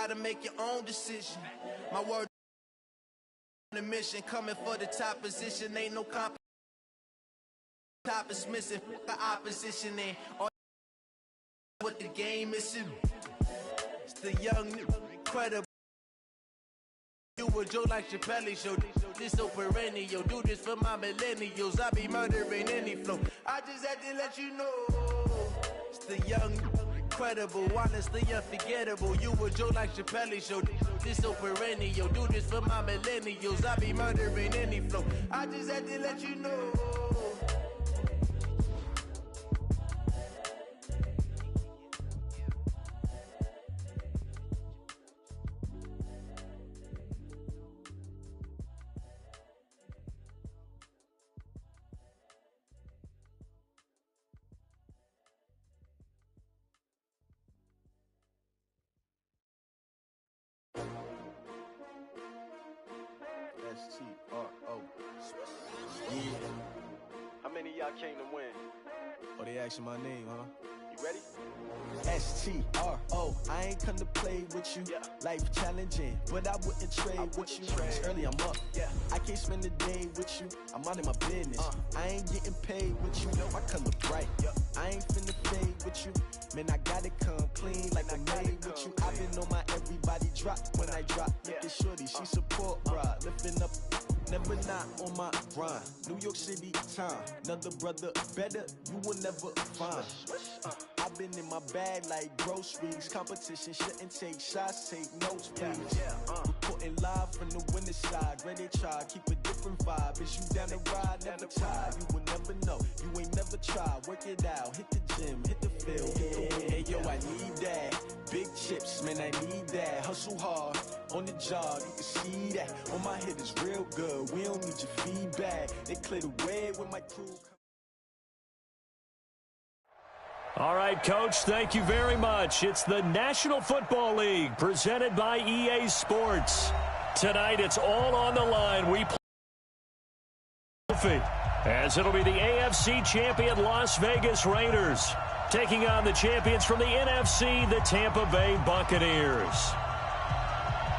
gotta make your own decision. My word on the mission, coming for the top position. Ain't no comp. Top is missing, the opposition in. All what the game missing. It's the young, incredible. You would joke like Chappelle show. This so perennial. Do this for my millennials. I be murdering any flow. I just had to let you know. It's the young, incredible, honestly unforgettable. You would joke like Chappelle show. This so perennial. Do this for my millennials. I be murdering any flow. I just had to let you know. S-T-R-O. Yeah. How many of y'all came to win? Oh, they asking my name, huh? You ready? S-T-R-O. I ain't come to play with you. Yeah. Life challenging, but I wouldn't trade with you. It's early, I'm up. Yeah. I can't spend the day with you. I'm out in my business. I ain't getting paid with you. My color bright. I ain't finna fade with you. Man, I gotta come clean like I made with you. I've been on my everybody drop when I drop. Look at shorty, she support, bruh. Lifting up, never not on my grind. New York City time, another brother better, you will never find. I've been in my bag like groceries. Competition shouldn't take shots, take notes, please. Reporting live from the winning side. Ready to try, keep a different vibe. Is you down the ride, never tired. You will never know, you ain't never tried. Work it out, hit the gym, hit the field, hit the win. Hey yo, I need that. Big chips, man, I need that. Hustle hard, on the job, you can see that. On my hit is real good, we don't need your feedback. They clear the way with my crew. All right, Coach, thank you very much. It's the National Football League presented by EA Sports. Tonight, it's all on the line. We play as it'll be the AFC champion Las Vegas Raiders taking on the champions from the NFC, the Tampa Bay Buccaneers.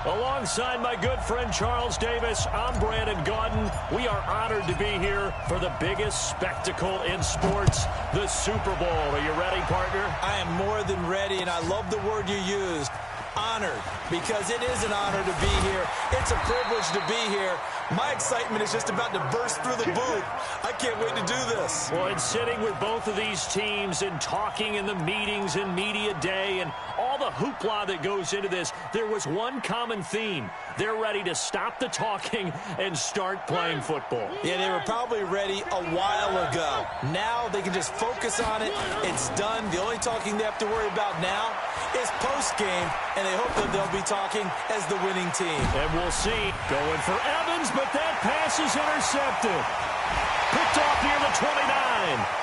Alongside my good friend Charles Davis, I'm Brandon Gaudin. We are honored to be here for the biggest spectacle in sports, the Super Bowl. Are you ready, partner? I am more than ready, and I love the word you used, honored, because it is an honor to be here. It's a privilege to be here. My excitement is just about to burst through the booth. I can't wait to do this. Well, and sitting with both of these teams and talking in the meetings and media day and all the hoopla that goes into this, there was one common theme. They're ready to stop the talking and start playing football. Yeah, they were probably ready a while ago. Now they can just focus on it. It's done. The only talking they have to worry about now is post-game, and they hope that they'll be talking as the winning team. And we'll see. Going for Evans, but that pass is intercepted. Picked off near the 29.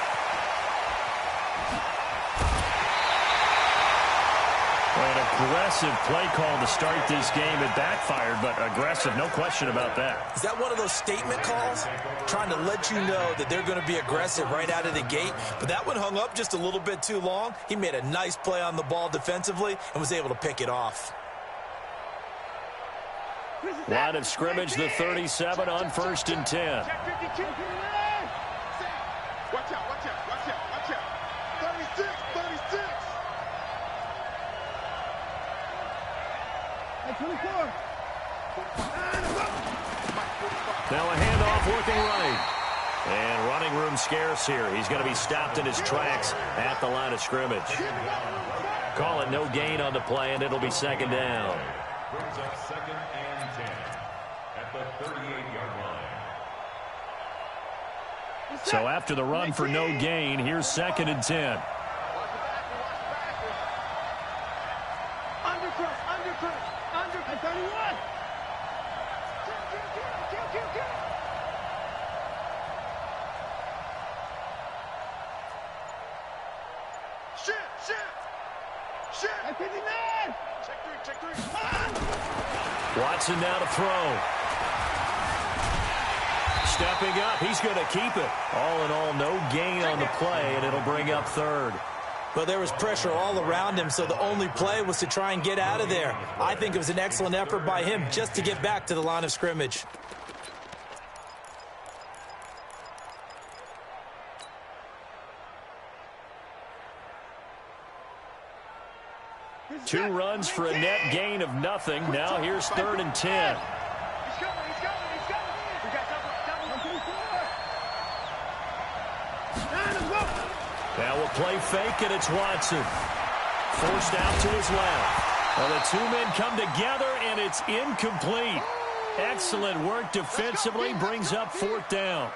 An aggressive play call to start this game. It backfired, but aggressive, no question about that. Is that one of those statement calls? Trying to let you know that they're going to be aggressive right out of the gate, but that one hung up just a little bit too long. He made a nice play on the ball defensively and was able to pick it off. Line of scrimmage, the 37 on 1st and 10. Watch out, watch out, watch out, watch out. 36, 36. Now a handoff working right. And running room scarce here. He's going to be stopped in his tracks at the line of scrimmage. Call it no gain on the play, and it'll be second down. Brings up 2nd and 10 at the 38-yard line. So after the run for no gain, here's 2nd and 10. Under 31. Shit. At 59. Check three. Watson now to throw. Stepping up, he's going to keep it. All in all, no gain on the play, and it'll bring up 3rd. Well, there was pressure all around him, so the only play was to try and get out of there. I think it was an excellent effort by him just to get back to the line of scrimmage. Two runs for a net gain of nothing. Now here's 3rd and 10. Now we'll play fake, and it's Watson. Forced out to his left. Well, the two men come together, and it's incomplete. Excellent work defensively, brings up 4th down.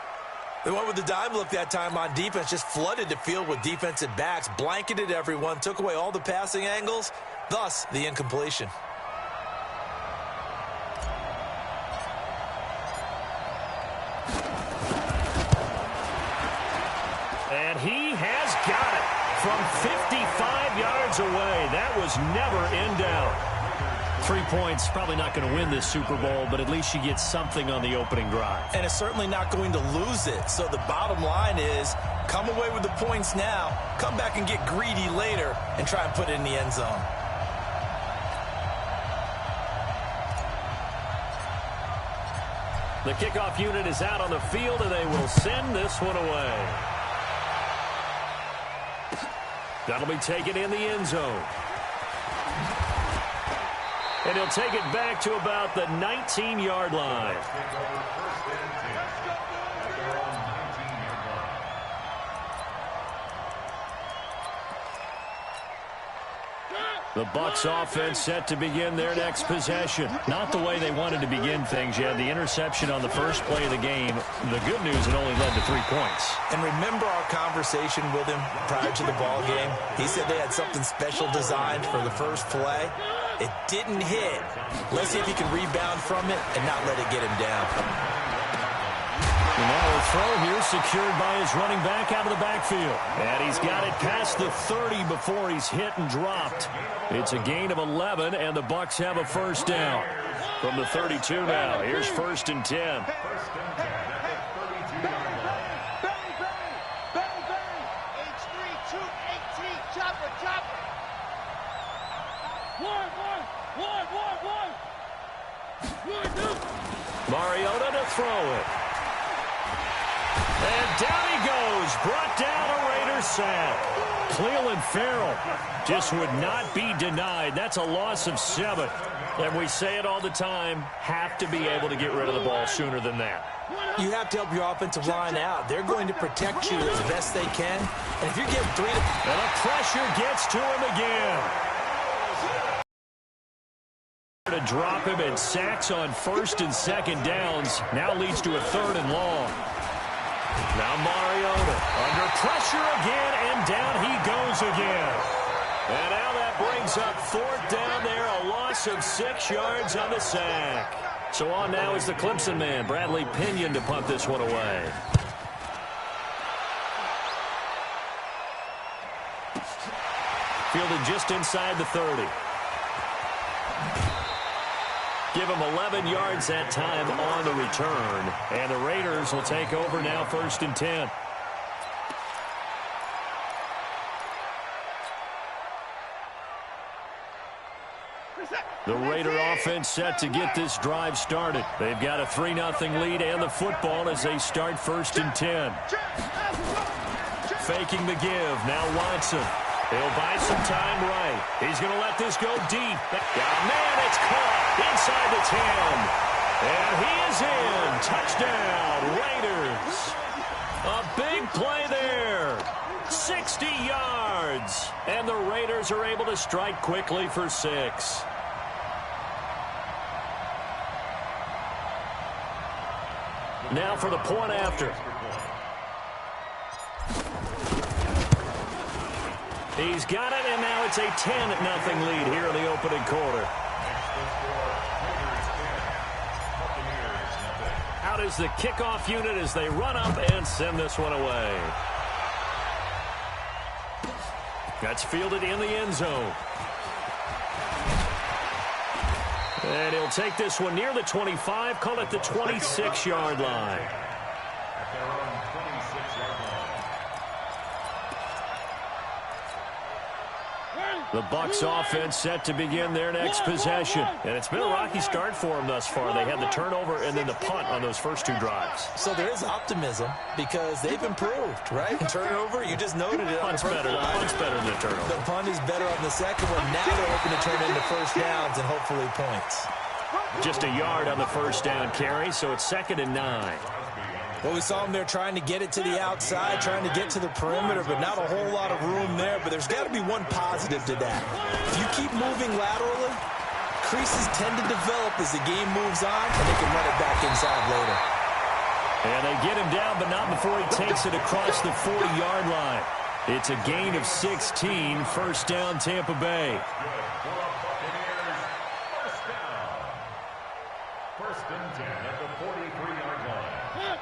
They went with the dive look that time on defense, just flooded the field with defensive backs, blanketed everyone, took away all the passing angles, thus the incompletion. And he has got it from 55 yards away. That was never in doubt. 3 points, probably not going to win this Super Bowl, but at least you get something on the opening drive. And it's certainly not going to lose it. So the bottom line is, come away with the points now, come back and get greedy later, and try and put it in the end zone. The kickoff unit is out on the field, and they will send this one away. That'll be taken in the end zone. And he'll take it back to about the 19-yard line. The Bucs offense set to begin their next possession. Not the way they wanted to begin things. You had the interception on the first play of the game. The good news, it only led to 3 points. And remember our conversation with him prior to the ball game? He said they had something special designed for the first play. It didn't hit. Let's see if he can rebound from it and not let it get him down. And now a throw here secured by his running back out of the backfield. And he's got it past the 30 before he's hit and dropped. It's a gain of 11, and the Bucs have a first down. From the 32 now, here's 1st and 10. Mariota to throw it. And down he goes. Brought down a Raiders sack. Cleveland Farrell just would not be denied. That's a loss of 7. And we say it all the time, have to be able to get rid of the ball sooner than that. You have to help your offensive line out. They're going to protect you as best they can. And if you're getting 3 to... And the pressure gets to him again. To drop him, and sacks on 1st and 2nd downs now leads to a 3rd and long. Now Mariota under pressure again, and down he goes again. And now that brings up 4th down there, a loss of 6 yards on the sack. So on now is the Clemson man, Bradley Pinion, to punt this one away. Fielded just inside the 30. Give him 11 yards that time on the return. And the Raiders will take over now, 1st and 10. The Raider offense set to get this drive started. They've got a 3-0 lead and the football as they start 1st and 10. Faking the give. Now Watson. He'll buy some time right. He's going to let this go deep. Man, it's caught inside the 10. And he is in. Touchdown, Raiders. A big play there. 60 yards. And the Raiders are able to strike quickly for 6. Now for the point after. He's got it, and now it's a 10-0 lead here in the opening quarter. Out is the kickoff unit as they run up and send this one away. That's fielded in the end zone. And he'll take this one near the 25, call it the 26-yard line. The Bucs offense set to begin their next possession. And it's been a rocky start for them thus far. They had the turnover and then the punt on those first two drives. So there is optimism because they've improved, right? Turnover, you just noted it. Punt's better than the turnover. The punt is better on the second one. Now they're hoping to turn into first downs and hopefully points. Just a yard on the first down carry, so it's 2nd and 9. Well, we saw them there trying to get it to the outside, trying to get to the perimeter, but not a whole lot of room there. But there's got to be one positive to that. If you keep moving laterally, creases tend to develop as the game moves on, and they can run it back inside later. And they get him down, but not before he takes it across the 40-yard line. It's a gain of 16, first down Tampa Bay. First and 10 at the 43-yard line.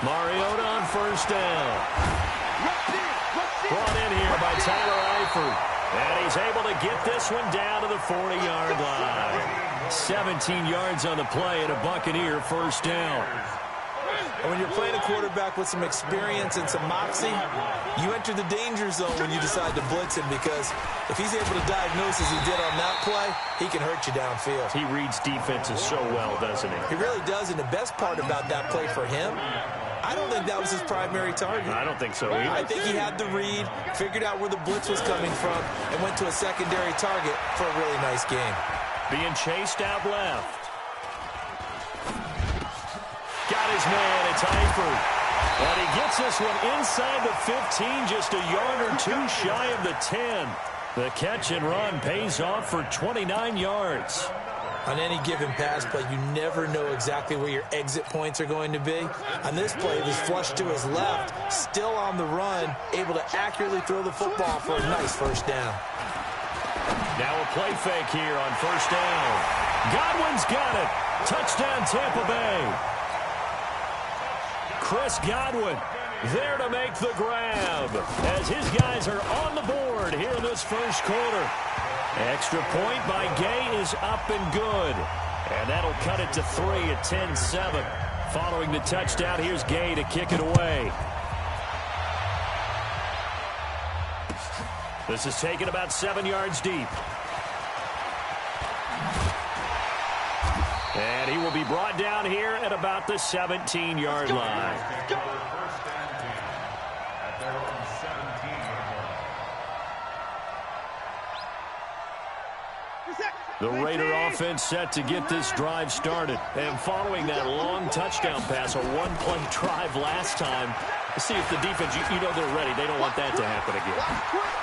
Mariota on first down. Brought in here by Tyler Eifert. And he's able to get this one down to the 40-yard line. 17 yards on the play and a Buccaneer first down. And when you're playing a quarterback with some experience and some moxie, you enter the danger zone when you decide to blitz him, because if he's able to diagnose as he did on that play, he can hurt you downfield. He reads defenses so well, doesn't he? He really does, and the best part about that play for him, I don't think that was his primary target. I don't think so either. I think he had the read, figured out where the blitz was coming from, and went to a secondary target for a really nice game. Being chased out left. Got his man, it's Eifert. And he gets this one inside the 15, just a yard or two shy of the 10. The catch and run pays off for 29 yards. On any given pass play, you never know exactly where your exit points are going to be. On this play, it was flushed to his left, still on the run, able to accurately throw the football for a nice first down. Now a play fake here on first down. Godwin's got it. Touchdown, Tampa Bay. Chris Godwin there to make the grab as his guys are on the board here in this first quarter. Extra point by Gay is up and good. And that'll cut it to 3 at 10-7. Following the touchdown, here's Gay to kick it away. This is taken about 7 yards deep. And he will be brought down here at about the 17-yard line. The Raider offense set to get this drive started. And following that long touchdown pass, a one-play drive last time, see if the defense, you know they're ready. They don't want that to happen again.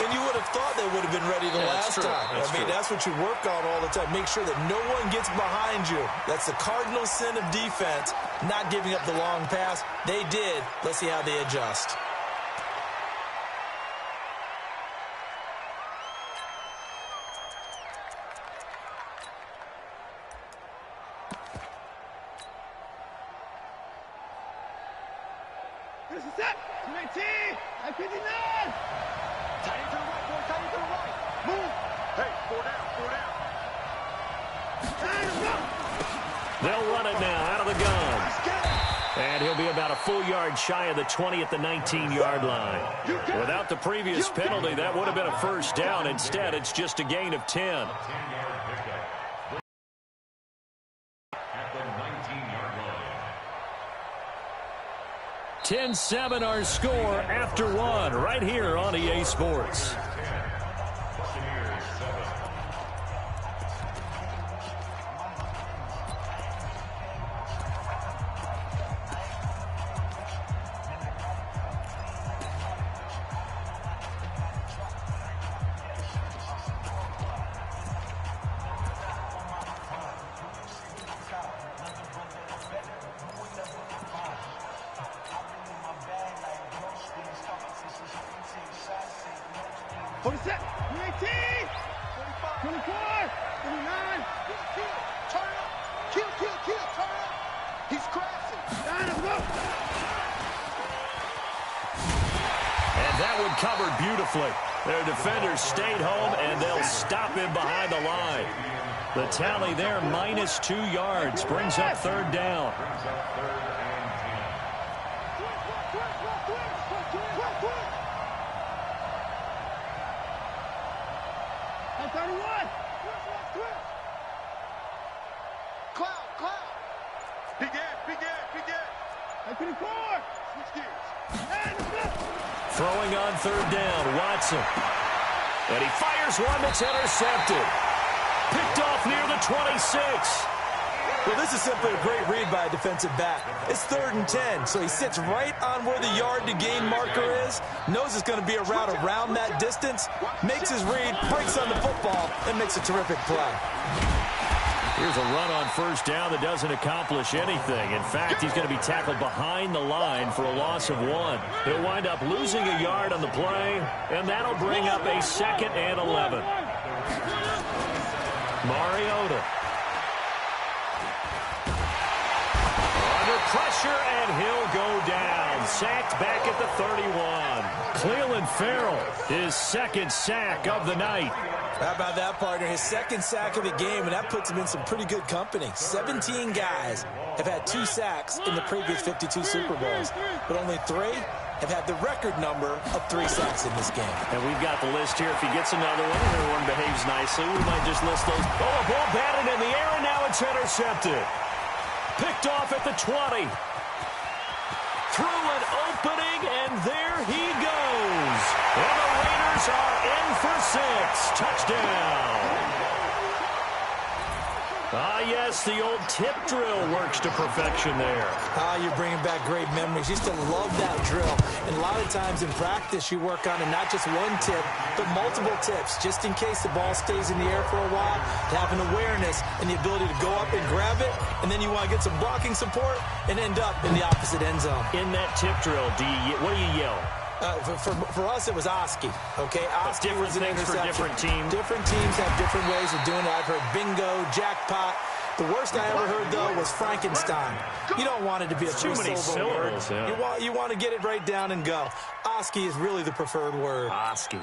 And you would have thought they would have been ready the last time. That's what you work on all the time. Make sure that no one gets behind you. That's the cardinal sin of defense, not giving up the long pass. They did. Let's see how they adjust. This is it. 19. I 59. Tight into the right, boy. Tight into the right. Move. Hey, 4 down. They'll run it now out of the gun. And he'll be about a full yard shy of the 20 at the 19-yard line. Without the previous penalty, that would have been a first down. Instead, it's just a gain of 10. 10-7 our score after one right here on EA Sports. Covered beautifully. Their defenders stayed home, and they'll stop him behind the line. The tally there, minus 2 yards, brings up third down. 31. Cloud. Begin. 24. Switch gears. And Throwing on third down, Watson. And he fires one that's intercepted. Picked off near the 26. Well, this is simply a great read by a defensive back. It's 3rd and 10, so he sits right on where the yard-to-gain marker is, knows it's going to be a route around that distance, makes his read, breaks on the football, and makes a terrific play. Here's a run on first down that doesn't accomplish anything. In fact, he's going to be tackled behind the line for a loss of 1. He'll wind up losing a yard on the play, and that'll bring up a 2nd and 11. Mariota. Under pressure, and he'll go down. Sacked back at the 31. Cleveland Farrell, his 2nd sack of the night. How about that, partner? His 2nd sack of the game, and that puts him in some pretty good company. 17 guys have had 2 sacks in the previous 52 Super Bowls, but only 3 have had the record number of 3 sacks in this game. And we've got the list here. If he gets another one and everyone behaves nicely, we might just list those. Oh, a ball batted in the air, and now it's intercepted. Picked off at the 20. Through an opening, and there he goes. And the Raiders are in for 6. Touchdown. Ah, yes, the old tip drill works to perfection there. Ah, you're bringing back great memories. Used to love that drill. And a lot of times in practice, you work on it, not just one tip, but multiple tips, just in case the ball stays in the air for a while, to have an awareness and the ability to go up and grab it, and then you want to get some blocking support and end up in the opposite end zone. In that tip drill, what do you yell? For us, it was Oski. Okay, Oski different was an things for interception. different teams. Different teams have different ways of doing it. I've heard bingo, jackpot. The worst I ever heard, though, was Frankenstein. You don't want it to be a Too many three-syllable word. syllables, yeah. You want to get it right down and go. Oski is really the preferred word. Oski.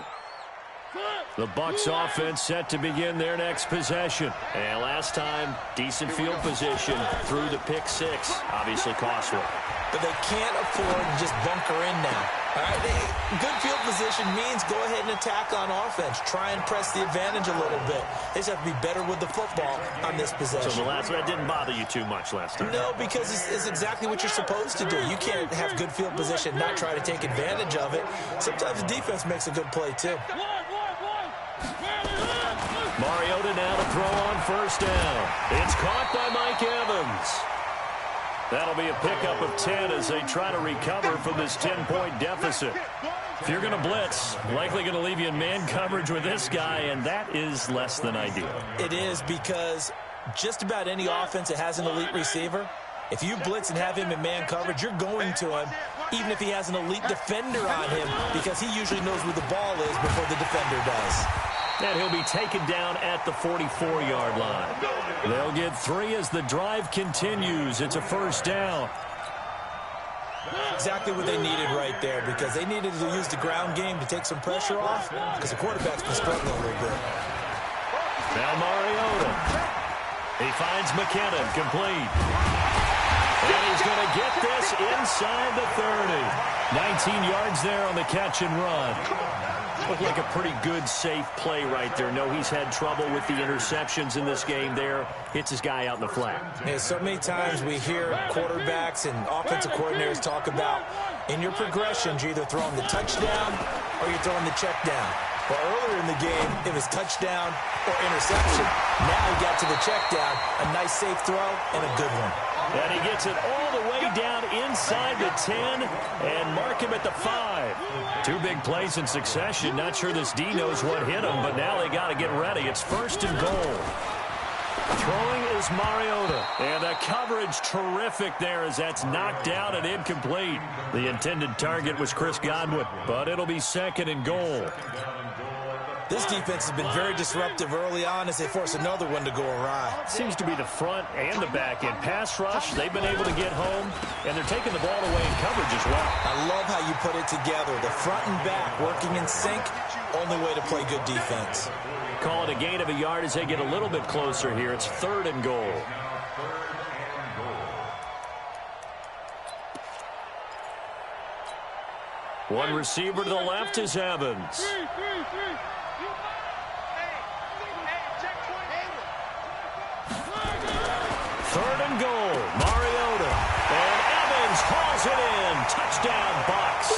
The Bucs offense set to begin their next possession. And last time, decent field position through the pick 6. Obviously costly. But they can't afford to just bunker in now. All right, good field position means go ahead and attack on offense. Try and press the advantage a little bit. They just have to be better with the football on this possession. So the last one didn't bother you too much last time? No, because it's exactly what you're supposed to do. You can't have good field position, not try to take advantage of it. Sometimes the defense makes a good play, too. Mariota now to throw on first down. It's caught by Mike Evans. That'll be a pickup of 10 as they try to recover from this 10-point deficit. If you're going to blitz, likely going to leave you in man coverage with this guy, and that is less than ideal. It is, because just about any offense that has an elite receiver, if you blitz and have him in man coverage, you're going to him, even if he has an elite defender on him, because he usually knows where the ball is before the defender does. And he'll be taken down at the 44-yard line. They'll get 3 as the drive continues. It's a first down. Exactly what they needed right there, because they needed to use the ground game to take some pressure off, because the quarterback's been struggling a little bit. Now Mariota. He finds McKinnon, complete. And he's going to get this inside the 30. 19 yards there on the catch and run. Looked like a pretty good, safe play right there. No, he's had trouble with the interceptions in this game there. Hits his guy out in the flat. Yeah, so many times we hear quarterbacks and offensive coordinators talk about, in your progressions, you're either throwing the touchdown or you're throwing the check down. Well, earlier in the game, it was touchdown or interception. Now he got to the check down, a nice safe throw, and a good one. And he gets it all the way down inside the 10 and mark him at the 5. 2 big plays in succession. Not sure this D knows what hit him, but now they got to get ready. It's first and goal. Throwing is Mariota. And the coverage terrific there as that's knocked down and incomplete. The intended target was Chris Godwin, but it'll be second and goal. This defense has been very disruptive early on as they force another one to go awry. Seems to be the front and the back end. Pass rush, they've been able to get home, and they're taking the ball away in coverage as well. I love how you put it together. The front and back working in sync, only way to play good defense. Call it a gain of a yard as they get a little bit closer here. It's third and goal. One receiver to the left is Evans. and goal. Mariota. And Evans hauls it in. Touchdown, Bucs.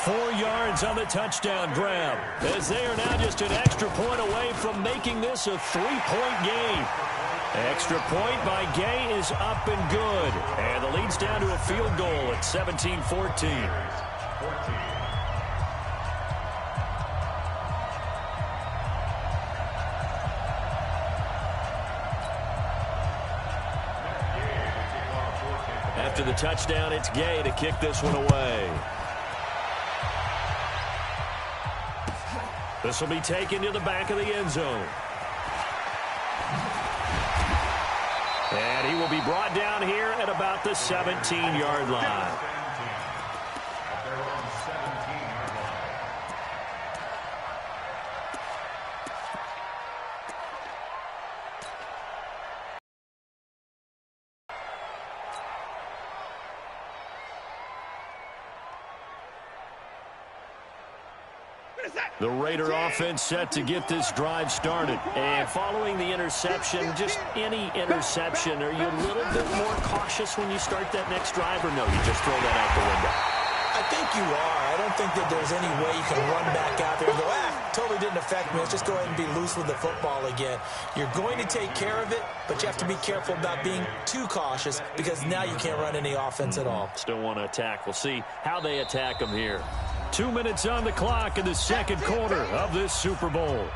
4 yards on the touchdown grab, as they are now just an extra point away from making this a 3-point game. Extra point by Gay is up and good. And the lead's down to a field goal at 17-14. After the touchdown, it's Gay to kick this one away. This will be taken to the back of the end zone. And he will be brought down here at about the 17-yard line. The Raider offense set to get this drive started. And following the interception, just any interception, are you a little bit more cautious when you start that next drive, or no, you just throw that out the window? I think you are. I don't think that there's any way you can run back out there and go, totally didn't affect me. Let's just go ahead and be loose with the football again. You're going to take care of it, but you have to be careful about being too cautious, because now you can't run any offense at all. Still want to attack. We'll see how they attack them here. 2 minutes on the clock in the second quarter of this Super Bowl.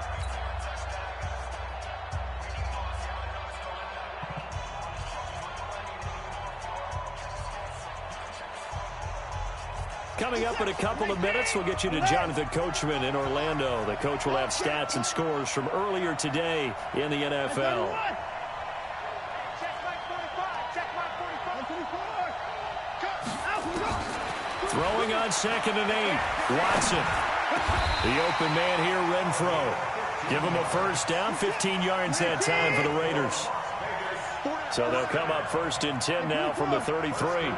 Coming up in a couple of minutes, we'll get you to Jonathan Coachman in Orlando. The coach will have stats and scores from earlier today in the NFL. Throwing on 2nd and 8. Watson. The open man here, Renfro. Give him a first down. 15 yards that time for the Raiders. So they'll come up 1st and 10 now from the 33.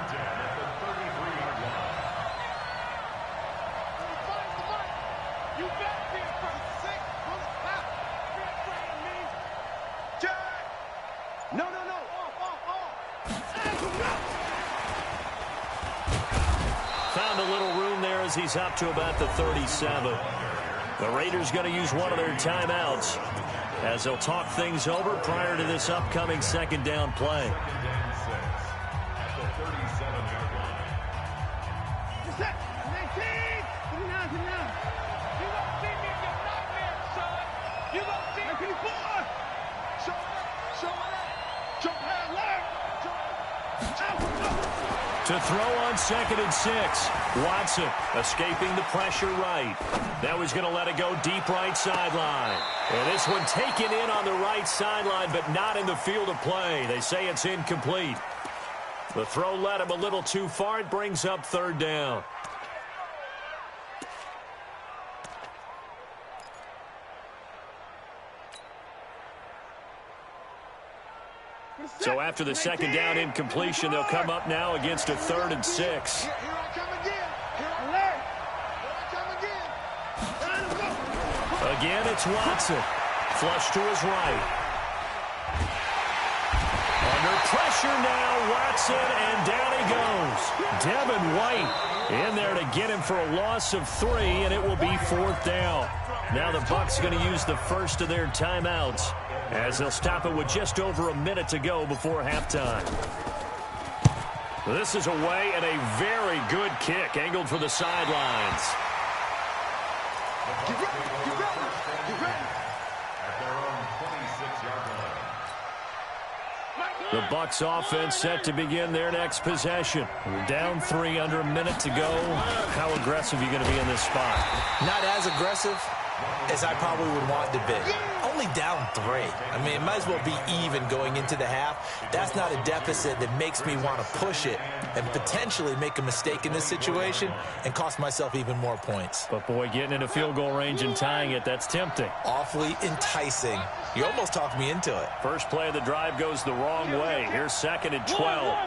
He's up to about the 37. The Raiders going to use one of their timeouts as they'll talk things over prior to this upcoming 2nd down play. To throw on 2nd and 6. Watson escaping the pressure right. Now he's going to let it go deep right sideline. And this one taken in on the right sideline, but not in the field of play. They say it's incomplete. The throw led him a little too far. It brings up 3rd down. So after the 2nd down incompletion, they'll come up now against a 3rd and 6. Here I come again. Here I come again. Again, it's Watson. Flush to his right. Under pressure now, Watson, and down he goes. Devin White in there to get him for a loss of 3, and it will be 4th down. Now the Bucs going to use the first of their timeouts, as they'll stop it with just over a minute to go before halftime. This is away, and a very good kick angled for the sidelines. Get ready, get ready, get ready. At their own 26-yard line. The Bucs offense set to begin their next possession. We're down 3, under a minute to go. How aggressive are you going to be in this spot? Not as aggressive as I probably would want to be. Only down 3. I mean, it might as well be even going into the half. That's not a deficit that makes me want to push it and potentially make a mistake in this situation and cost myself even more points. But, boy, getting in a field goal range and tying it, that's tempting. Awfully enticing. You almost talked me into it. First play of the drive goes the wrong way. Here's 2nd and 12.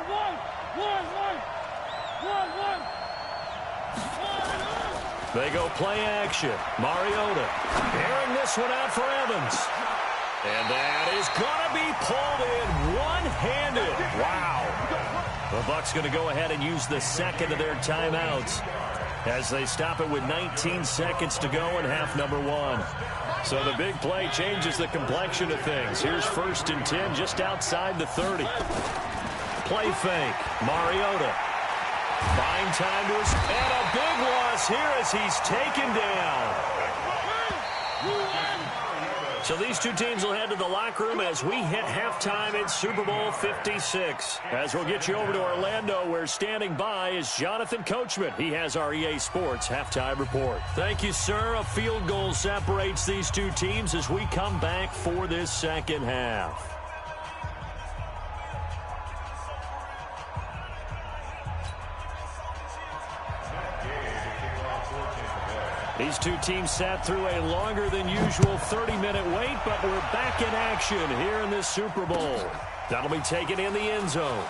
They go play action. Mariota airing this one out for Evans. And that is going to be pulled in one-handed. Wow. The Bucs going to go ahead and use the second of their timeouts as they stop it with 19 seconds to go in half number one. So the big play changes the complexion of things. Here's 1st and 10 just outside the 30. Play fake. Mariota. Buying time to his... And a big loss here as he's taken down. So these two teams will head to the locker room as we hit halftime in Super Bowl 56. As we'll get you over to Orlando, where standing by is Jonathan Coachman. He has our EA Sports halftime report. Thank you, sir. A field goal separates these two teams as we come back for this second half. These two teams sat through a longer than usual 30-minute wait, but we're back in action here in this Super Bowl. That'll be taken in the end zone.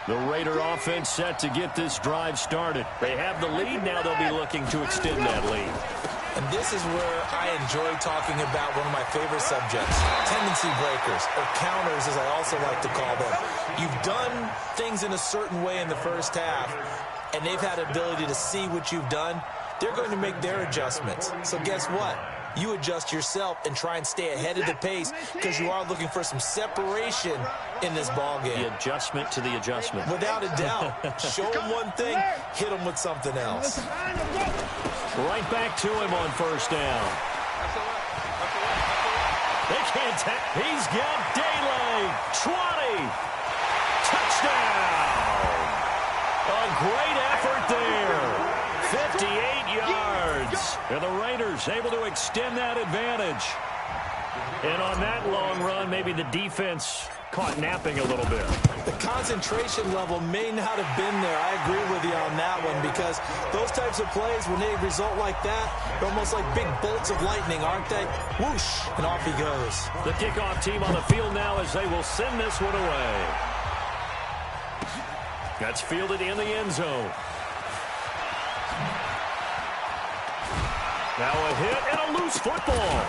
The Raider offense set to get this drive started. They have the lead. Now they'll be looking to extend that lead. And this is where I enjoy talking about one of my favorite subjects, tendency breakers, or counters as I also like to call them. You've done things in a certain way in the first half, and they've had the ability to see what you've done. They're going to make their adjustments. So guess what? You adjust yourself and try and stay ahead of the pace because you are looking for some separation in this ball game. The adjustment to the adjustment. Without a doubt. Show them one thing, hit them with something else. Right back to him on 1st down. They can't tap. He's got daylight. 20. Touchdown. A great effort there. 58 yards. And the Raiders able to extend that advantage. And on that long run, maybe the defense caught napping a little bit. The concentration level may not have been there. I agree with you on that one because those types of plays, when they result like that, they're almost like big bolts of lightning, aren't they? Whoosh, and off he goes. The kickoff team on the field now as they will send this one away. That's fielded in the end zone. Now a hit and a loose football.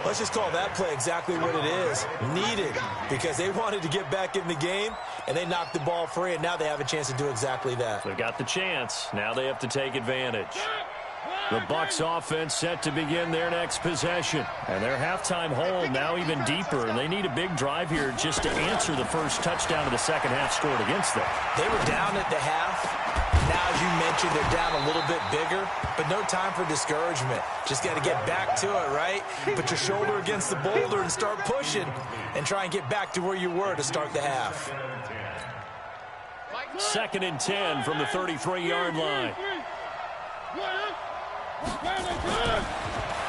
Let's just call that play exactly what it is. Needed, because they wanted to get back in the game, and they knocked the ball free, and now they have a chance to do exactly that. They've got the chance. Now they have to take advantage. The Bucs offense set to begin their next possession. And their halftime hole now even deeper, and they need a big drive here just to answer the first touchdown of the second half scored against them. They were down at the half. Now, as you mentioned, they're down a little bit bigger, but no time for discouragement. Just got to get back to it, right? Put your shoulder against the boulder and start pushing and try and get back to where you were to start the half. 2nd and 10 from the 33-yard line.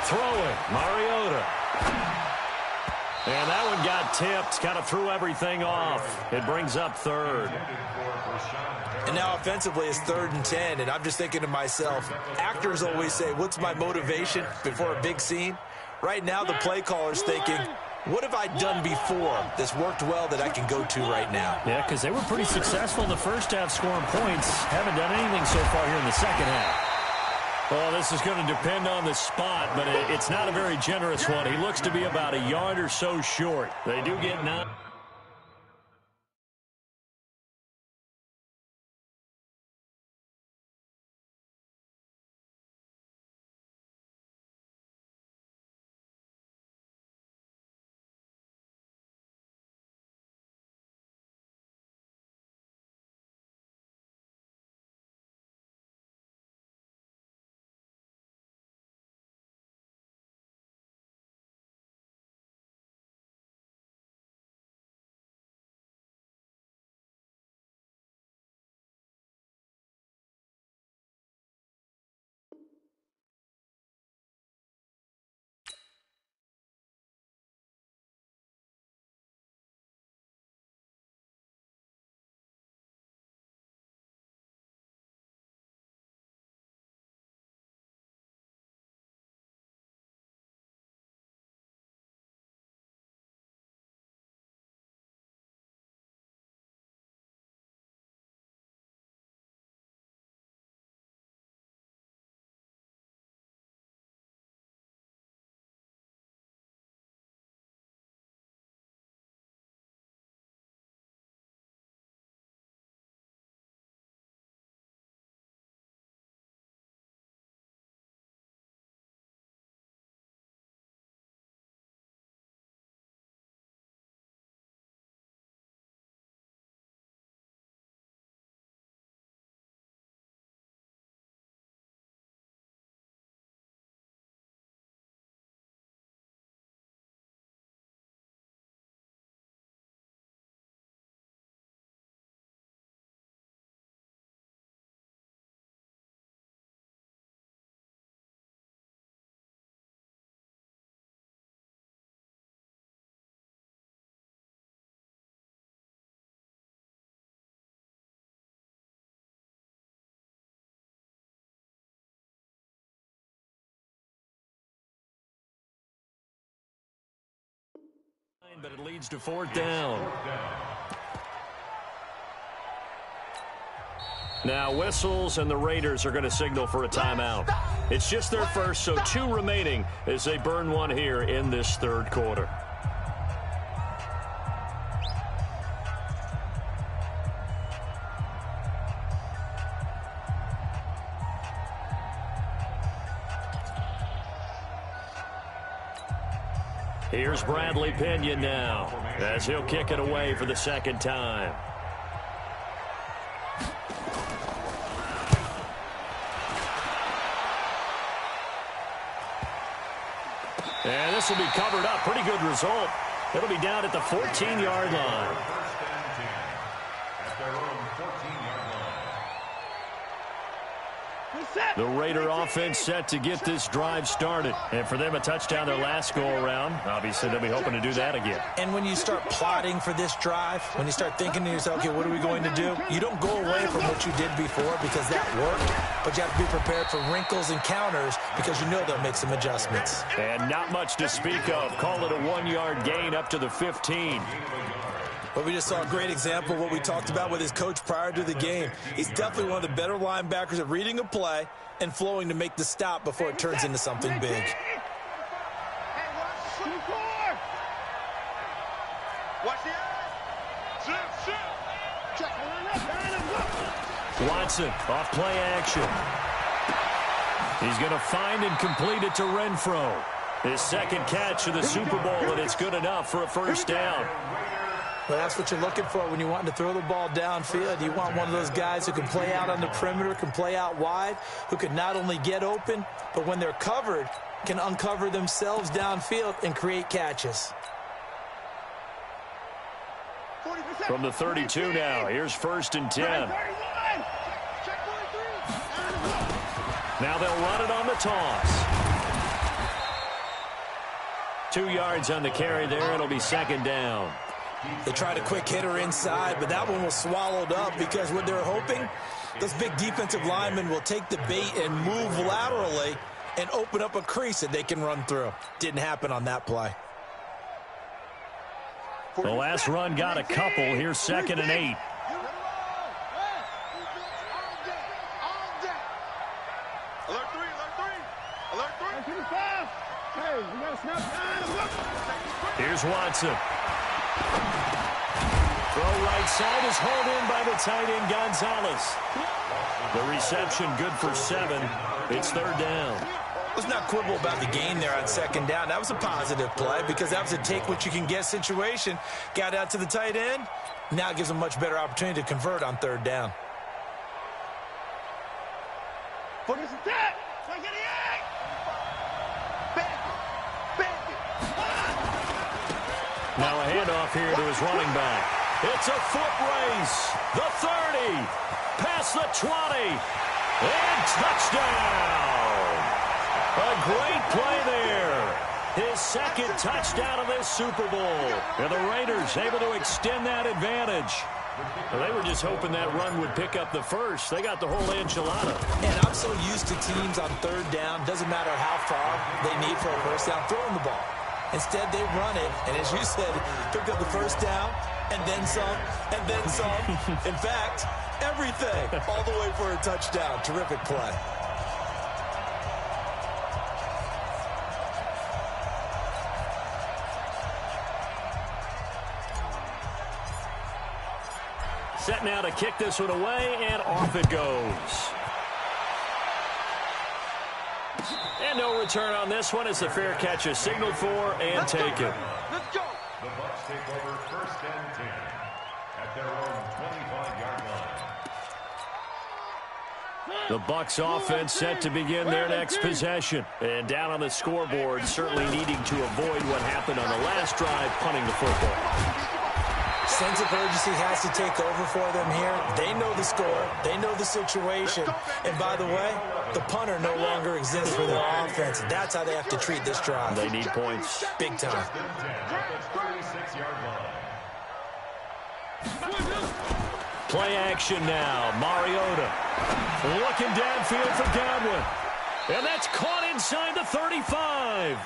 Throwing, Mariota. And that one got tipped, kind of threw everything off. It brings up 3rd. And now offensively it's 3rd and 10, and I'm just thinking to myself, actors always say, what's my motivation before a big scene? Right now the play caller's thinking, what have I done before that's worked well that I can go to right now? Yeah, because they were pretty successful in the first half scoring points. Haven't done anything so far here in the second half. Well, this is going to depend on the spot, but it's not a very generous one. He looks to be about a yard or so short. They do get 9. But it leads to fourth down. Now whistles, and the Raiders are going to signal for a timeout. It's just their first, so 2 remaining as they burn one here in this third quarter. Here's Bradley Pinion now as he'll kick it away for the second time. And this will be covered up. Pretty good result. It'll be down at the 14-yard line. The Raider offense set to get this drive started. And for them, a touchdown their last go-around. Obviously, they'll be hoping to do that again. And when you start plotting for this drive, when you start thinking to yourself, okay, what are we going to do? You don't go away from what you did before because that worked. But you have to be prepared for wrinkles and counters because you know they'll make some adjustments. And not much to speak of. Call it a 1-yard gain up to the 15. But we just saw a great example of what we talked about with his coach prior to the game. He's definitely one of the better linebackers at reading a play and flowing to make the stop before it turns into something big. Watson off play action. He's going to find and complete it to Renfro. His second catch of the Super Bowl, and it's good enough for a first down. Well, that's what you're looking for when you want to throw the ball downfield. You want one of those guys who can play out on the perimeter, can play out wide, who can not only get open, but when they're covered, can uncover themselves downfield and create catches. From the 32 now, here's 1st and 10. Now they'll run it on the toss. 2 yards on the carry there. It'll be 2nd down. They tried a quick hitter inside, but that one was swallowed up because what they're hoping, those big defensive linemen will take the bait and move laterally and open up a crease that they can run through. Didn't happen on that play. The last run got a couple. Here's 2nd and 8. Here's Watson. Throw right side is hauled in by the tight end, Gonzalez. The reception good for 7. It's 3rd down. Let's not quibble about the gain there on 2nd down. That was a positive play because that was a take-what-you-can-get situation. Got out to the tight end. Now it gives them a much better opportunity to convert on 3rd down. Now a handoff here to his running back. It's a foot race. The 30. Past the 20. And touchdown. A great play there. His 2nd touchdown of this Super Bowl. And the Raiders able to extend that advantage. Well, they were just hoping that run would pick up the first. They got the whole enchilada. And I'm so used to teams on 3rd down, doesn't matter how far they need for a first down, throwing the ball. Instead, they run it, and as you said, picked up the first down, and then some, and then some. In fact, everything, all the way for a touchdown. Terrific play. Set now to kick this one away, and off it goes. And no return on this one as the fair catch is signaled for and taken. Let's go. The Bucs take over 1st and 10 at their own 25-yard line. The Bucs offense set to begin their next possession. And down on the scoreboard, certainly needing to avoid what happened on the last drive, punting the football. Sense of urgency has to take over for them here. They know the score. They know the situation. And by the way, the punter no longer exists for their offense. That's how they have to treat this drive. They need points. Big time. Play action now. Mariota looking downfield for Godwin. And that's caught inside the 35.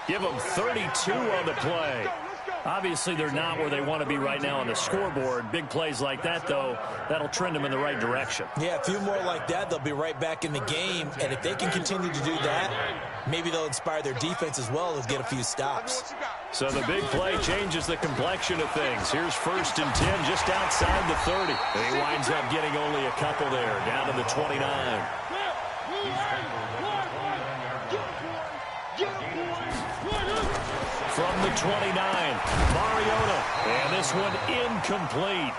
Give them 32 on the play. Obviously, they're not where they want to be right now on the scoreboard. Big plays like that, though, that'll trend them in the right direction. Yeah, a few more like that, they'll be right back in the game. And if they can continue to do that, maybe they'll inspire their defense as well to get a few stops. So the big play changes the complexion of things. Here's 1st and 10 just outside the 30. And he winds up getting only a couple there, down to the 29. From the 29, Mariota, and this one incomplete.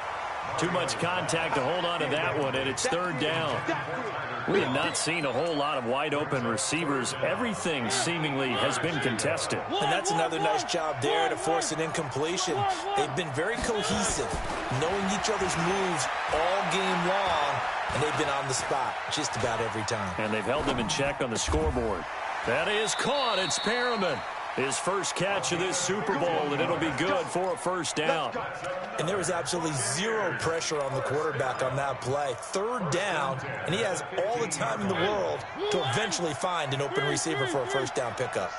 Too much contact to hold on to that one, and it's 3rd down. We have not seen a whole lot of wide-open receivers. Everything seemingly has been contested. And that's another nice job there to force an incompletion. They've been very cohesive, knowing each other's moves all game long, and they've been on the spot just about every time. And they've held them in check on the scoreboard. That is caught. It's Perriman. His first catch of this Super Bowl, and it'll be good for a 1st down. And there was absolutely zero pressure on the quarterback on that play. 3rd down, and he has all the time in the world to eventually find an open receiver for a 1st down pickup.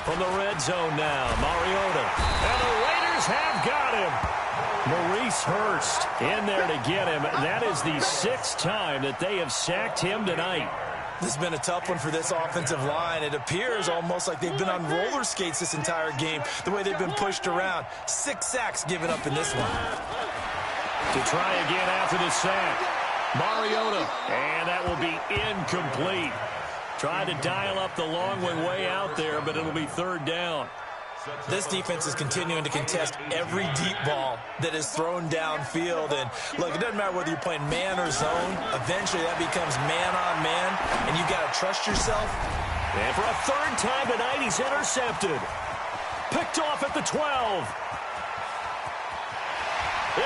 From the red zone now, Mariota. And the Raiders have got him. Maurice Hurst in there to get him. That is the 6th time that they have sacked him tonight. This has been a tough one for this offensive line. It appears almost like they've been on roller skates this entire game, the way they've been pushed around. 6 sacks given up in this one. To try again after the sack, Mariota, and that will be incomplete. Tried to dial up the long one way out there, but it'll be 3rd down. This defense is continuing to contest every deep ball that is thrown downfield. And, look, it doesn't matter whether you're playing man or zone. Eventually, that becomes man-on-man, and you've got to trust yourself. And for a 3rd time tonight, he's intercepted. Picked off at the 12.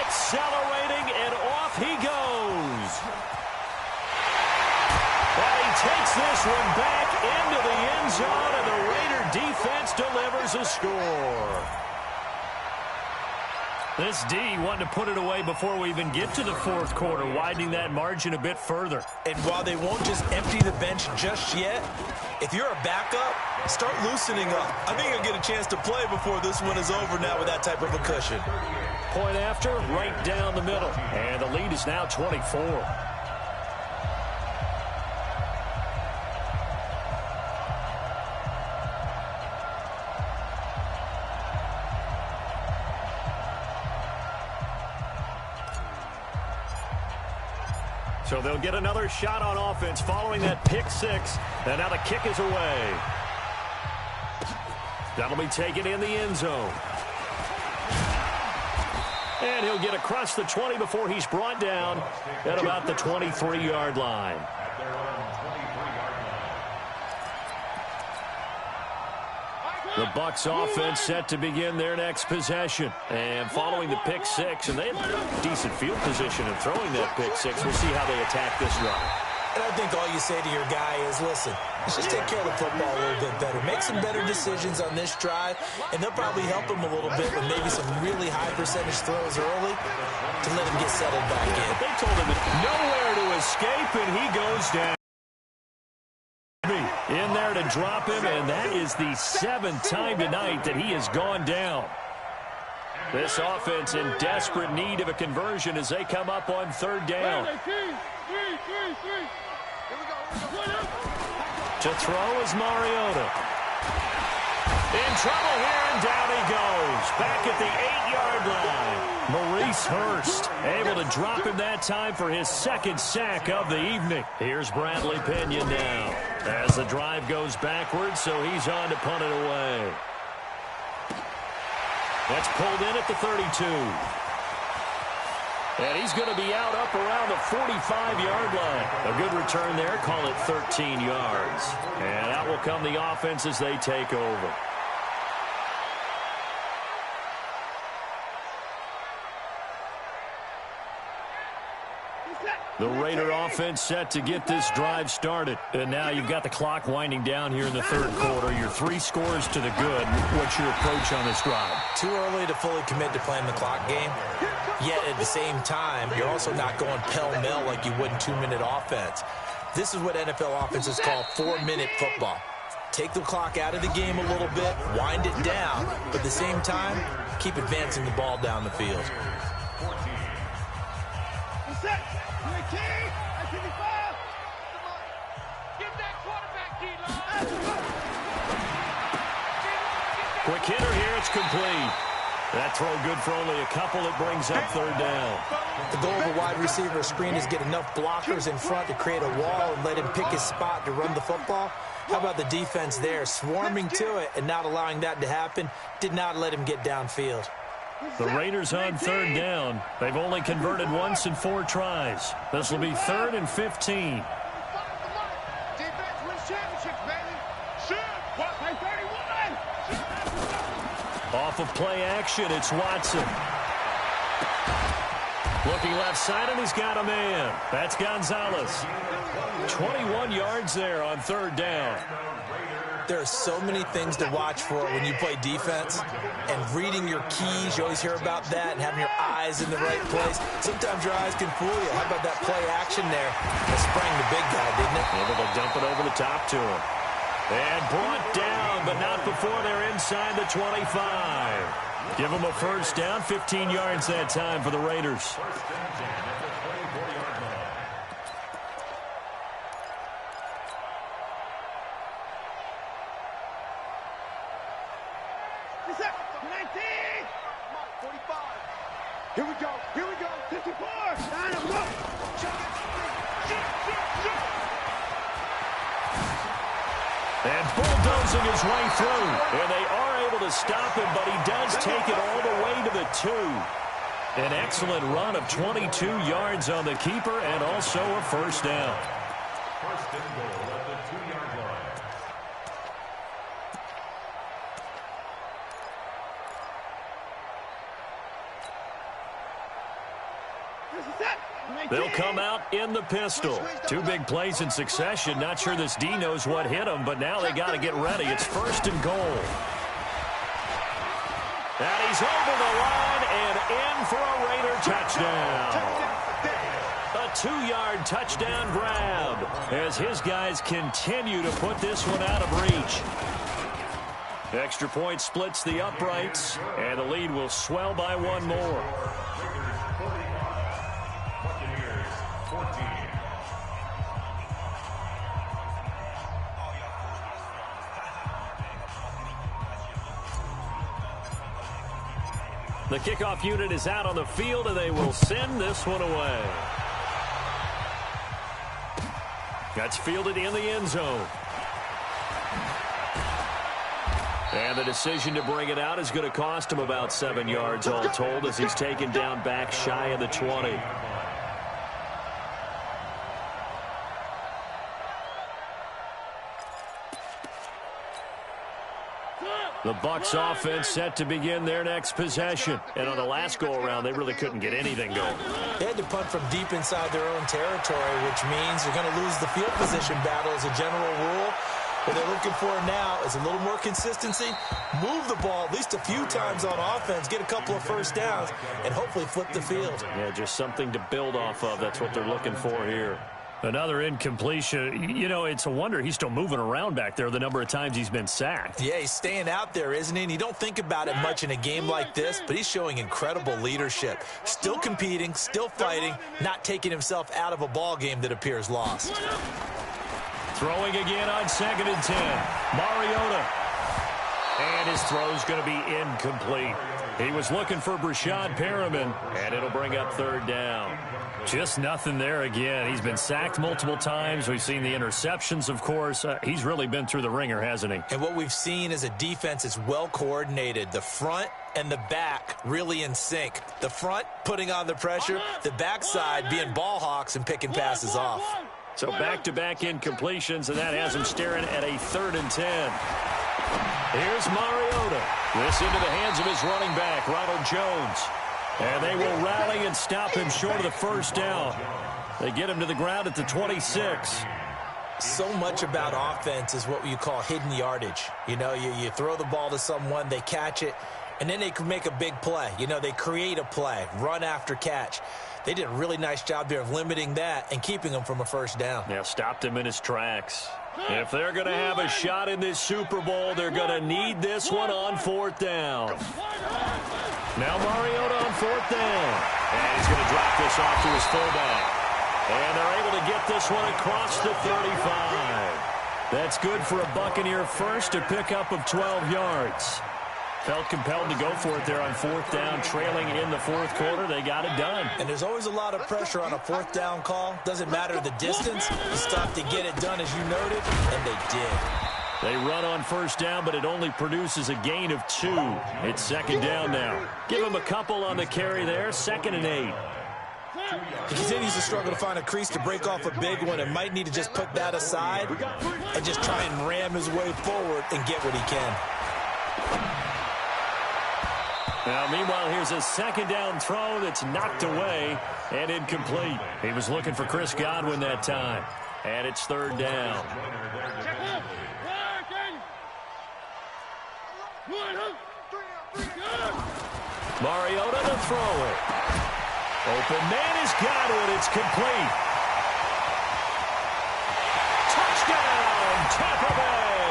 Accelerating, and off he goes. And he takes this one back into the end zone, and the Raider defense delivers a score. This D wanted to put it away before we even get to the 4th quarter, widening that margin a bit further. And while they won't just empty the bench just yet, if you're a backup, start loosening up. I think you'll get a chance to play before this one is over now with that type of a cushion. Point after, right down the middle. And the lead is now 24. So they'll get another shot on offense following that pick 6. And now the kick is away. That'll be taken in the end zone. And he'll get across the 20 before he's brought down at about the 23-yard line. The Bucs offense set to begin their next possession. And following the pick 6, and they have decent field position in throwing that pick 6. We'll see how they attack this drive. And I think all you say to your guy is, listen, let's just take care of the football a little bit better. Make some better decisions on this drive, and they'll probably help him a little bit with maybe some really high percentage throws early to let him get settled back in. They told him nowhere to escape, and he goes down. In there to drop him, and that is the 7th time tonight that he has gone down. This offense in desperate need of a conversion as they come up on 3rd down. To throw is Mariota. In trouble here, and down he goes. Back at the 8-yard line. Maurice Hurst able to drop him that time for his 2nd sack of the evening. Here's Bradley Pinion now as the drive goes backwards, so he's on to punt it away. That's pulled in at the 32. And he's going to be out up around the 45-yard line. A good return there, call it 13 yards. And out will come the offense as they take over. The Raider offense set to get this drive started. And now you've got the clock winding down here in the 3rd quarter. Your 3 scores to the good. What's your approach on this drive? Too early to fully commit to playing the clock game. Yet at the same time, you're also not going pell-mell like you would in 2-minute offense. This is what NFL offenses call 4-minute football. take the clock out of the game a little bit, wind it down, but at the same time, keep advancing the ball down the field. Quick hitter here, it's complete. That throw good for only a couple. It brings up third down. The goal of a wide receiver screen is get enough blockers in front to create a wall and let him pick his spot to run the football. How about the defense there, swarming to it and not allowing that to happen? Did not let him get downfield. The Raiders on third down. They've only converted once in 4 tries. This will be 3rd and 15. Off of play action, it's Watson. Looking left side, and he's got a man. That's Gonzalez. 21 yards there on third down. There are so many things to watch for when you play defense, and reading your keys, you always hear about that, and having your eyes in the right place. Sometimes your eyes can fool you. How about that play action there? That sprang the big guy, didn't it? Able to dump it over the top to him. And brought down, but not before they're inside the 25. Give them a first down, 15 yards that time for the Raiders. Here we go. Here we go. 54. Line him up. And bulldozing his way through. And they are able to stop him, but he does take it all the way to the 2. An excellent run of 22 yards on the keeper and also a first down. First and goal at the 2-yard line. They'll come out in the pistol. 2 big plays in succession. Not sure this D knows what hit him, but now they got to get ready. It's first and goal. And he's over the line and in for a Raider touchdown. A 2-yard touchdown grab as his guys continue to put this one out of reach. Extra point splits the uprights, and the lead will swell by 1 more. The kickoff unit is out on the field, and they will send this one away. That's fielded in the end zone. And the decision to bring it out is going to cost him about 7 yards all told as he's taken down back shy of the 20. The Bucs offense set to begin their next possession. And on the last go-around, they really couldn't get anything going. They had to punt from deep inside their own territory, which means they're going to lose the field position battle as a general rule. What they're looking for now is a little more consistency, move the ball at least a few times on offense, get a couple of first downs, and hopefully flip the field. Yeah, just something to build off of. That's what they're looking for here. Another incompletion. You know, it's a wonder he's still moving around back there the number of times he's been sacked. Yeah, he's staying out there, isn't he? And you don't think about it much in a game like this, but he's showing incredible leadership. Still competing, still fighting, not taking himself out of a ball game that appears lost. Throwing again on 2nd and 10. Mariota. And his throw's going to be incomplete. He was looking for Brashad Perriman, and it'll bring up 3rd down. Just nothing there again. He's been sacked multiple times. We've seen the interceptions, of course. He's really been through the ringer, hasn't he? And what we've seen is a defense that's well coordinated. The front and the back really in sync. The front putting on the pressure, the backside being ball hawks and picking passes off. So back-to-back incompletions, and that has him staring at a 3rd and 10. Here's Mariota. This into the hands of his running back, Ronald Jones. And they will rally and stop him short of the first down. They get him to the ground at the 26. So much about offense is what you call hidden yardage. You know, you throw the ball to someone, they catch it, and then they can make a big play. You know, they create a play, run after catch. They did a really nice job there of limiting that and keeping him from a first down. Yeah, stopped him in his tracks. If they're going to have a shot in this Super Bowl, they're going to need this one on fourth down. Now Mariota on fourth down. And he's going to drop this off to his fullback. And they're able to get this one across the 35. That's good for a Buccaneer first, a pickup of 12 yards. Felt compelled to go for it there on fourth down, trailing in the fourth quarter. They got it done. And there's always a lot of pressure on a fourth down call. Doesn't matter the distance. You stop to get it done, as you noted, and they did. They run on first down, but it only produces a gain of 2. It's second down now. Give him a couple on the carry there, 2nd and 8. He continues to struggle to find a crease to break off a big one and might need to just put that aside and just try and ram his way forward and get what he can. Now, meanwhile, here's a second down throw that's knocked away and incomplete. He was looking for Chris Godwin that time. And it's third down. Mariota to throw it. Open man is Godwin. It's complete. Touchdown, Tampa Bay.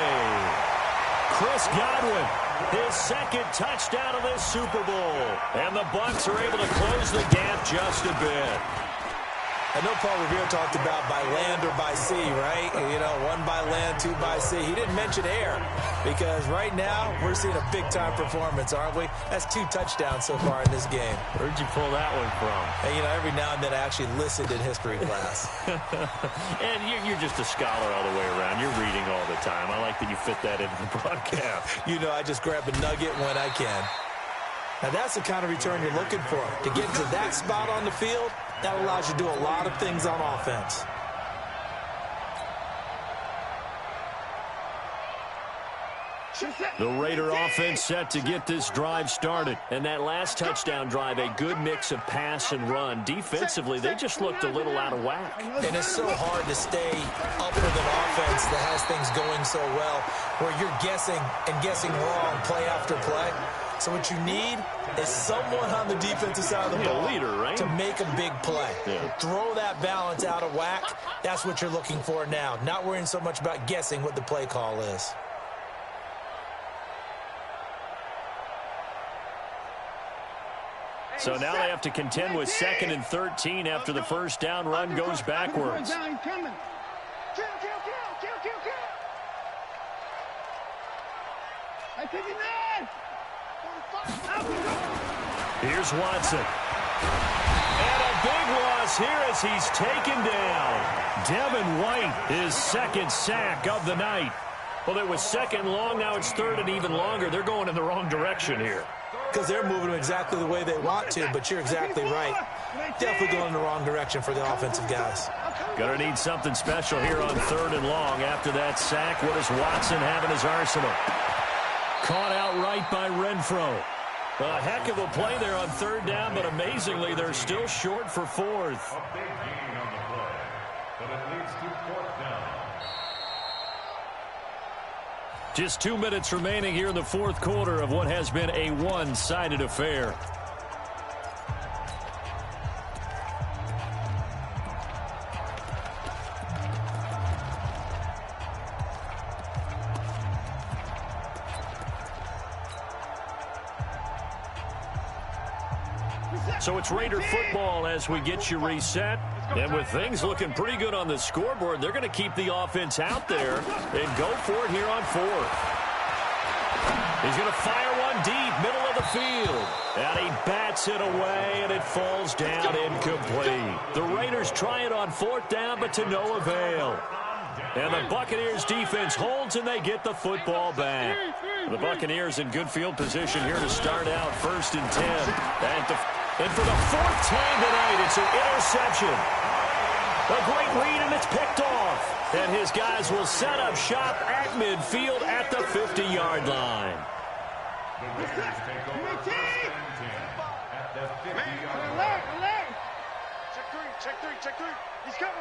Chris Godwin, his second touchdown of this Super Bowl. And the Bucs are able to close the gap just a bit. I know Paul Revere talked about by land or by sea, right? You know, 1 by land, 2 by sea. He didn't mention air because right now we're seeing a big-time performance, aren't we? That's 2 touchdowns so far in this game. Where'd you pull that one from? And, you know, every now and then I actually listened in history class. And you're just a scholar all the way around. You're reading all the time. I like that you fit that into the broadcast. You know, I just grab a nugget when I can. Now, that's the kind of return you're looking for. To get to that spot on the field, that allows you to do a lot of things on offense. The Raider offense set to get this drive started. And that last touchdown drive, a good mix of pass and run. Defensively, they just looked a little out of whack. And it's so hard to stay up with an offense that has things going so well, where you're guessing and guessing wrong play after play. So what you need is someone on the defensive side of the ball leader, right? to make a big play. Yeah. Throw that balance out of whack. That's what you're looking for now. Not worrying so much about guessing what the play call is. So now they have to contend with 2nd and 13 after the first down run goes backwards. Here's Watson. And a big loss here as he's taken down. Devin White, his 2nd sack of the night. Well, it was 2nd long. Now it's 3rd and even longer. They're going in the wrong direction here. Because they're moving them exactly the way they want to, but you're exactly right. Definitely going in the wrong direction for the offensive guys. Going to need something special here on 3rd and long. After that sack, what does Watson have in his arsenal? Caught outright by Renfro. A heck of a play there on 3rd down, but amazingly, they're still short for 4th. A big gain on the play, but it leads to 4th down. Just 2 minutes remaining here in the fourth quarter of what has been a one-sided affair. So it's Raider football as we get you reset. And with things looking pretty good on the scoreboard, they're going to keep the offense out there and go for it here on 4th. He's going to fire one deep, middle of the field. And he bats it away, and it falls down incomplete. The Raiders try it on 4th down, but to no avail. And the Buccaneers defense holds, and they get the football back. The Buccaneers in good field position here to start out 1st and 10. And for the 4th time tonight, it's an interception. A great read, and it's picked off. And his guys will set up shop at midfield at the 50-yard line. The Raiders take over 1st and 10 at the 50-yard line. Alert! Check three. He's coming.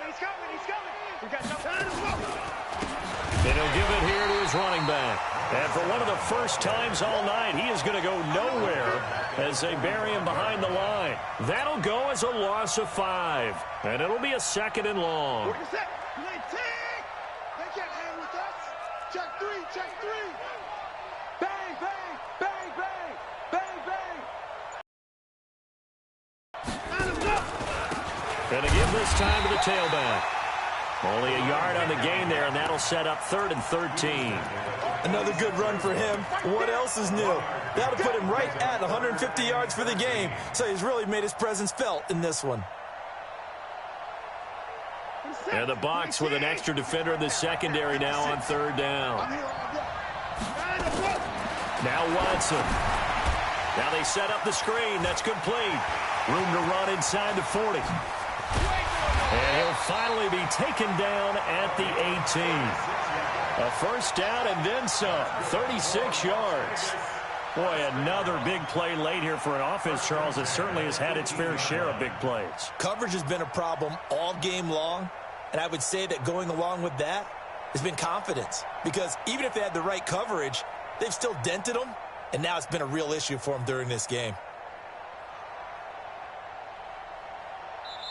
We got no time. And he'll give it here to his running back. And for one of the first times all night, he is going to go nowhere as they bury him behind the line. That'll go as a loss of 5. And it'll be a 2nd and long. Work a set. They can't hang with us. Check 3, check 3. Bang, bang, bang, bang, bang, bang. Let him go. Going to give this time to the tailback. Only a yard on the gain there, and that'll set up 3rd and 13. Another good run for him. What else is new? That'll put him right at 150 yards for the game, so he's really made his presence felt in this one. And the Bucs with an extra defender in the secondary now on 3rd down. Now Watson. Now they set up the screen. That's complete. Room to run inside the 40. And he'll finally be taken down at the 18. A first down and then some. 36 yards. Boy, another big play late here for an offense, Charles, that certainly has had its fair share of big plays. Coverage has been a problem all game long, and I would say that going along with that has been confidence. Because even if they had the right coverage, they've still dented them, and now it's been a real issue for them during this game.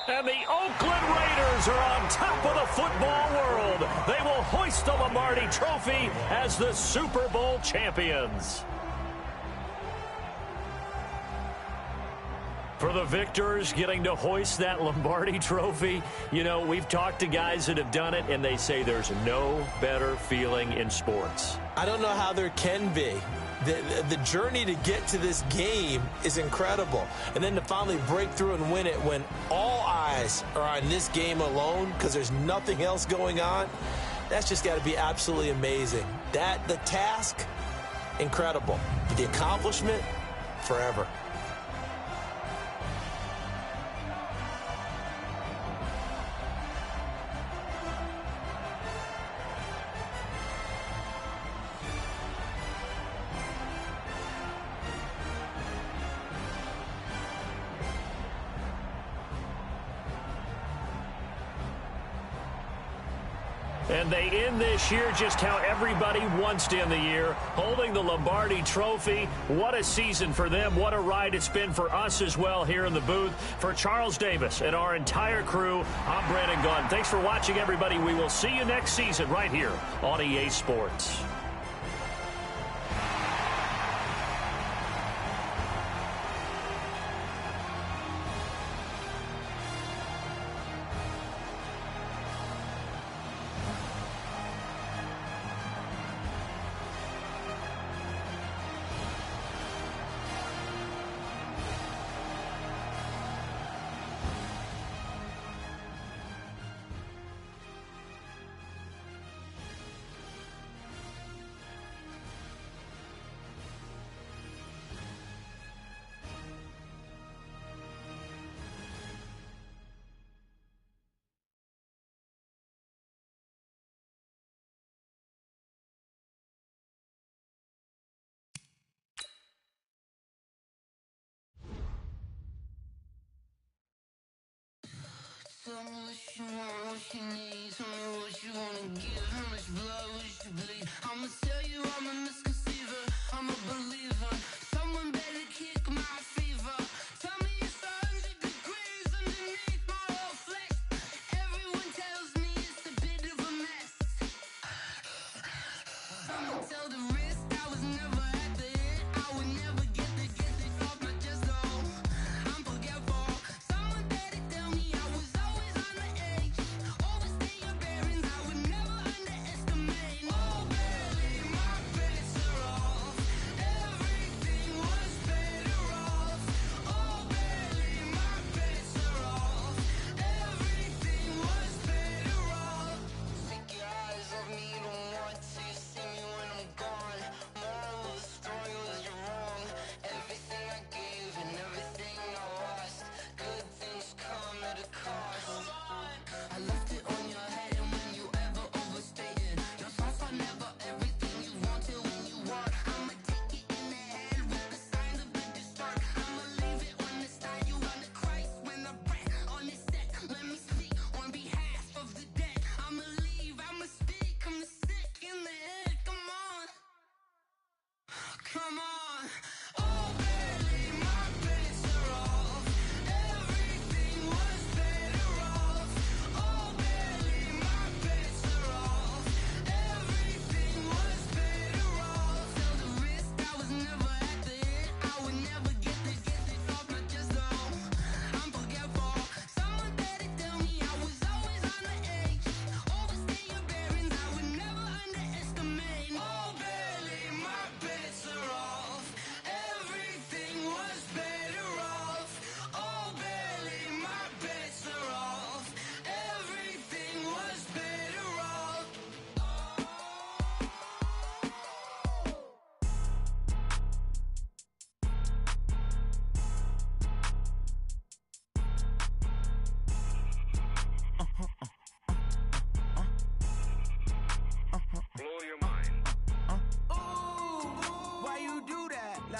And the Oakland Raiders are on top of the football world. They will hoist the Lombardi Trophy as the Super Bowl champions. For the victors, getting to hoist that Lombardi Trophy, you know, we've talked to guys that have done it, and they say there's no better feeling in sports. I don't know how there can be. The journey to get to this game is incredible. And then to finally break through and win it when all eyes are on this game alone because there's nothing else going on, that's just got to be absolutely amazing. The task, incredible. But the accomplishment, forever. And they end this year just how everybody wants to end the year, holding the Lombardi Trophy. What a season for them. What a ride it's been for us as well here in the booth. For Charles Davis and our entire crew, I'm Brandon Gunn. Thanks for watching, everybody. We will see you next season right here on EA Sports. Tell me what you want, what you need. Tell me what you wanna give. How much blood would you bleed? I'ma tell you I'm a misconceiver. I'm a believer. Someone better kick my fever. Tell me it's 100 degrees underneath my whole flesh. Everyone tells me it's a bit of a mess. I'ma tell the risk I was never at the end. I would never get this off my chest though. I'm forgetful. Someone better tell me I was always on the edge. Overstay your bearings, I would never underestimate. Oh baby, my face are off. Every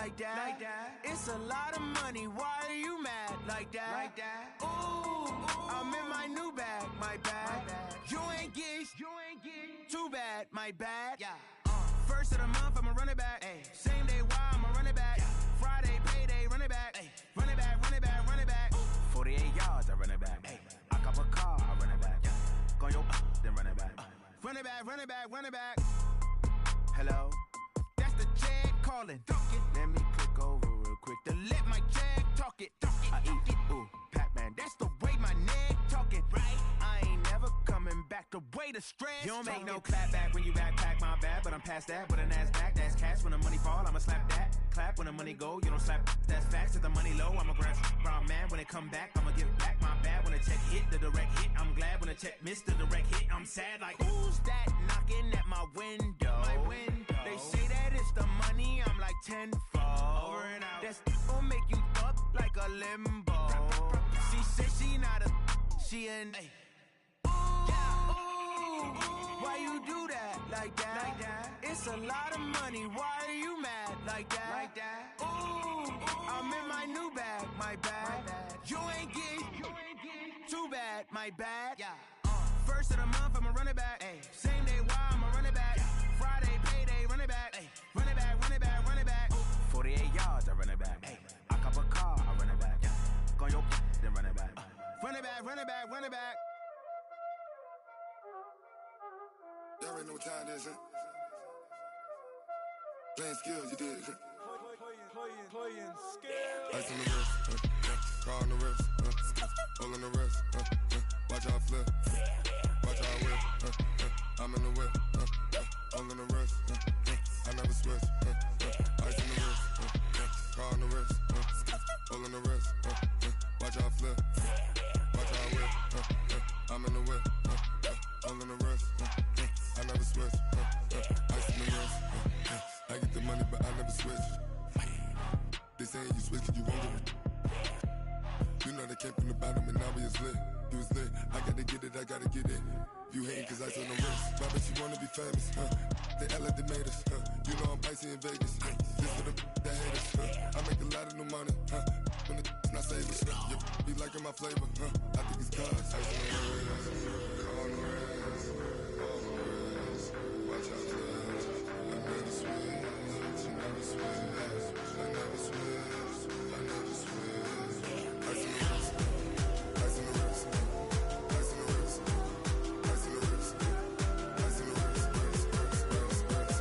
like that? It's a lot of money, why are you mad like that? Ooh, I'm in my new bag, my bad. You ain't get too bad, my bad. First of the month, I'ma run it back. Same day, why I'ma run it back. Friday, payday, run it back. Run it back, run it back, run it back. 48 yards, I run it back. I cop a car, I run it back. Go your then run it back. Run it back, run it back, run it back. Hello? That's the jag calling. Let me click over real quick to let my jag talk it. I eat it, ooh, Pac-Man. That's the way my neck talking, right? I ain't never coming back the way the stress. You don't make no clap back when you backpack, my bad. But I'm past that with a NASDAQ. That's cash when the money fall, I'ma slap that. Clap when the money go, you don't slap. That's facts. If the money low, I'ma grab brown man. When it come back, I'ma give back my bad. When the check hit, the direct hit. I'm glad when the check missed the direct hit. I'm sad like, who's that knocking at my window? They say that it's the money, I'm like tenfold. Over and out. That's gon' make you up like a limbo. She said she not a, she an. Why you do that like that? It's a lot of money, why are you mad like that? Ooh, I'm in my new bag, my bad. You ain't get too bad, my bad. First of the month, I'ma run it back. Same day, why I'ma run it back. Friday, payday, run it back. Run it back, run it back, run it back. 48 yards, I run it back. I cop a car, I run it back. Go your then run it back. Run it back, run it back, run it back. Y'all already know what time it is, huh? Playing skills, you did. Playing skills. Ice on the wrist, car on the wrist, all on the wrist, watch how I flip, watch how I whip, I'm in the whip, all on the wrist, I never switch, ice on the wrist, car on the wrist, all on the wrist, watch how I flip, watch how I whip, I'm in the whip, all on the wrist, I never switch, ice on the wrist, I get the money but I never switch. They saying you switch cause you won't get it. You know they came from the bottom and now we is lit. You was lit, I gotta get it, I gotta get it. You hating cause ice on the wrist. Why bet you wanna be famous, huh? They act like they made us, huh? You know I'm icy in Vegas, This for the that hate us, I make a lot of new money, When the not savers, You be liking my flavor, I think it's cause ice on the wrist, on the wrist, on the wrist. Watch out, I never switch, I never switch. I never switch, I never switch. Ice in the wrist, ice in the wrist, ice in the wrist, ice in the wrist, ice in the wrist,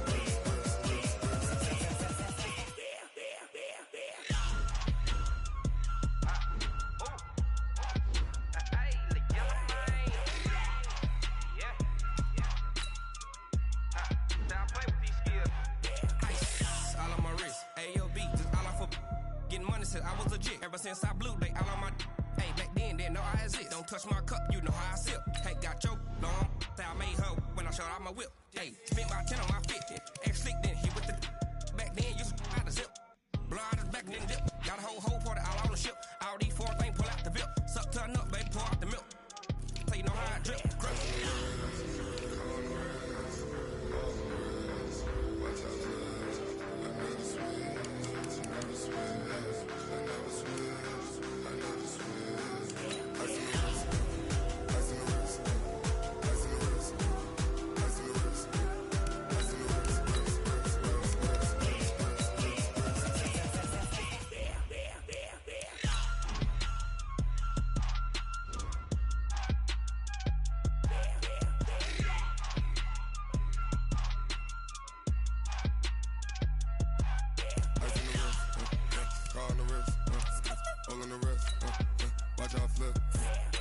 I was legit. Ever since I blew, they all on my hey, back then, didn't know I exist. Don't touch my cup, you know how I sip. Hey, got your long, say I made her when I showed out my whip. Hey, spent my 10 on my 50. Ex-slick, then he with the back then, used to out the zip. Blow out his back, then dip. Got a whole party all on the ship. All these four things pull out the VIP. Suck, turn up, baby, pour out the milk. So you know how I drip. Crush. Watch how I flip.